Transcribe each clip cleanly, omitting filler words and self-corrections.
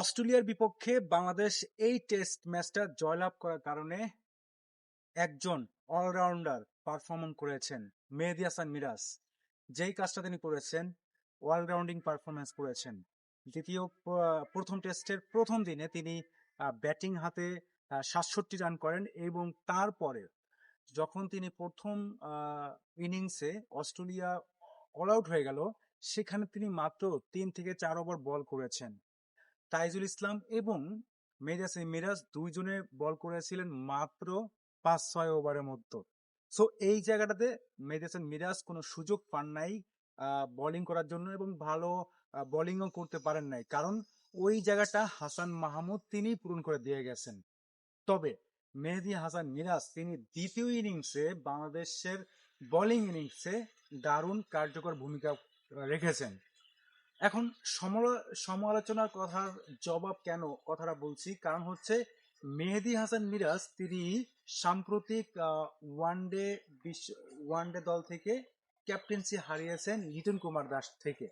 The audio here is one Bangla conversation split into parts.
অস্ট্রেলিয়ার বিপক্ষে বাংলাদেশ এই টেস্ট ম্যাচটা জয়লাভ করার কারণে একজন অলরাউন্ডার পারফর্ম করেছেন মেহেদী হাসান মিরাজ। যেই কাজটা তিনি করেছেন, অলরাউন্ডিং পারফরমেন্স করেছেন। প্রথম টেস্টের প্রথম দিনে তিনি ব্যাটিং হাতে 67 রান করেন এবং তারপরে যখন তিনি প্রথম ইনিংসে অস্ট্রেলিয়া অল আউট হয়ে গেল, সেখানে তিনি মাত্র 3 থেকে 4 ওভার বল করেছেন। তাইজুল ইসলাম এবং মেহেদী হাসান মিরাজ দুইজনে বল করেছিলেন মাত্র 5-6 ওভারের মধ্যে। সো এই জায়গাটাতে মেহেদী হাসান মিরাজ কোনো সুযোগ পান নাই বোলিং করার জন্য এবং ভালো বোলিংও করতে পারেন নাই, কারণ ওই জায়গাটা হাসান মাহমুদ তিনি পূরণ করে দিয়ে গেছেন। তবে মেহেদী হাসান মিরাজ তিনি দ্বিতীয় ইনিংসে বাংলাদেশের বোলিং ইনিংসে দারুণ কার্যকর ভূমিকা রেখেছেন। এখন সমালোচনার কথার জবাব কেন কথাটা বলছি, কারণ হচ্ছে মেহেদী হাসান মিরাজ তিনি সাম্প্রতিক ওয়ানডে দল থেকে ক্যাপ্টেন্সি হারিয়েছেন লিটন কুমার দাস থেকে।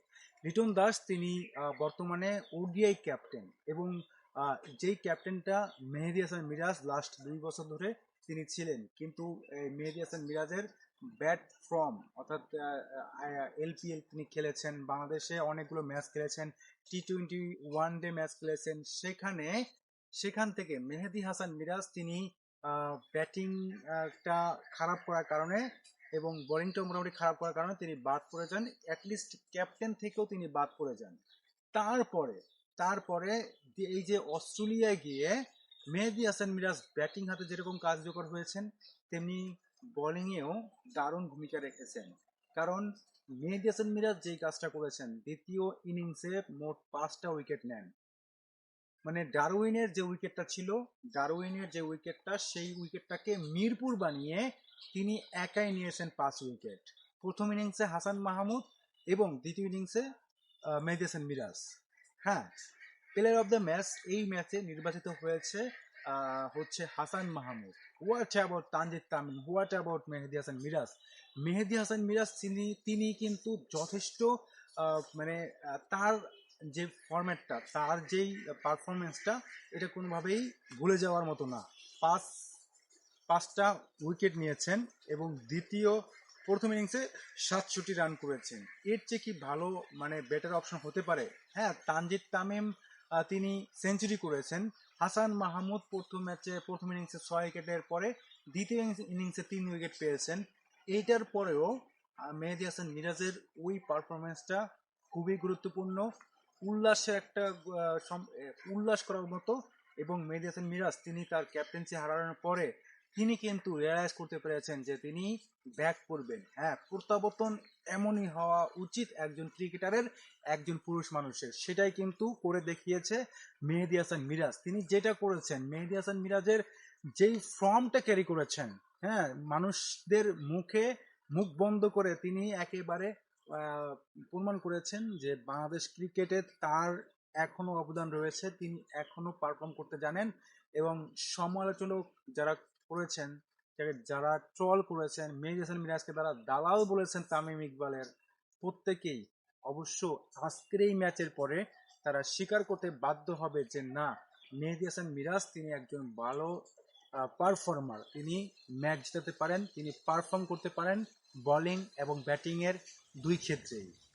লিটন দাস তিনি বর্তমানে ওডিআই ক্যাপ্টেন এবং যেই ক্যাপ্টেনটা মেহেদী হাসান মিরাজ লাস্ট 2 বছর ধরে তিনি ছিলেন, কিন্তু মেহেদী হাসান মিরাজের ব্যাট ফর্ম অর্থাৎ এলপিএল তিনি খেলেছেন, বাংলাদেশে অনেকগুলো ম্যাচ খেলেছেন, টি-20 ওয়ানডে ম্যাচ খেলেছেন, সেখান থেকে মেহেদী হাসান মিরাজ তিনি ব্যাটিংটা খারাপ করার কারণে এবং বোলিংটা মোটামুটি খারাপ করার কারণে তিনি বাদ পড়ে যান। অ্যাটলিস্ট ক্যাপ্টেন থেকেও তিনি বাদ পড়ে যান। তারপরে এই যে অস্ট্রেলিয়ায় গিয়ে মেহেদী হাসান মিরাজ ব্যাটিং হাতে যেরকম কার্যকর হয়েছেন, তেমনি বোলিংয়েও দারুণ ভূমিকা রেখেছেন। কারণ মেহেদী হাসান মিরাজ যেই কাজটা করেছেন, দ্বিতীয় ইনিংসে মোট 5টা উইকেট নেন। মানে ডারউইনের যে উইকেটটা সেই উইকেটটাকে মিরপুর বানিয়ে তিনি একাই নিয়েছেন 5 উইকেট। প্রথম ইনিংসে হাসান মাহমুদ এবং দ্বিতীয় ইনিংসে মেহেদী হাসান মিরাজ। হ্যাঁ, প্লেয়ার অফ দ্য ম্যাচ এই ম্যাচে নির্বাচিত হচ্ছে Hasan Mahmud. What about Tanzid Tamim, what about Mehedi Hasan Miraz? Mehedi Hasan Miraz তিনি কিন্তু যথেষ্ট তার যে ফরম্যাটটা, তার যেই পারফরমেন্সটা, এটা কোনোভাবেই ভুলে যাওয়ার মতো না। 5টা উইকেট নিয়েছেন এবং প্রথম ইনিংসে 67 রান করেছেন। এর চেয়ে কি ভালো বেটার অপশন হতে পারে? হ্যাঁ, তানজিদ তামিম তিনি সেঞ্চুরি করেছেন। হাসান মাহমুদ প্রথম ইনিংসে 6 উইকেটের পরে দ্বিতীয় ইনিংসে 3 উইকেট পেয়েছেন। এইটার পরেও মেহেদী হাসান মিরাজের ওই পারফরমেন্সটা খুবই গুরুত্বপূর্ণ, উল্লাস করার মতো। এবং মেহেদী হাসান মিরাজ তিনি তার ক্যাপ্টেন্সি হারানোর পরে তিনি কিন্তু রিয়ালাইজ করতে পেরেছেন যে তিনি ব্যাক করবেন। হ্যাঁ, প্রত্যাবর্তন এমনই হওয়া উচিত একজন ক্রিকেটারের, একজন পুরুষ মানুষের। সেটাই কিন্তু করে দেখিয়েছে মেহেদী হাসান মিরাজ। তিনি যেটা করেছেন, মেহেদী হাসান মিরাজের যেই ফর্মটা ক্যারি করেছেন, হ্যাঁ, মানুষদের মুখ বন্ধ করে তিনি একেবারে প্রমাণ করেছেন যে বাংলাদেশ ক্রিকেটে তার এখনো অবদান রয়েছে, তিনি এখনো পারফর্ম করতে জানেন। এবং সমালোচক যারা করেছেন, যারা ট্রল করেছেন, মেহেদী হাসান মিরাজকে তারা দালাল বলেছেন তামিম ইকবালের, প্রত্যেকেই অবশ্য আজকের এই ম্যাচের পরে তারা স্বীকার করতে বাধ্য হবে যে না, মেহেদী হাসান মিরাজ তিনি একজন ভালো পারফর্মার, তিনি ম্যাচ জেতাতে পারেন, তিনি পারফর্ম করতে পারেন বোলিং এবং ব্যাটিং এর দুই ক্ষেত্রেই।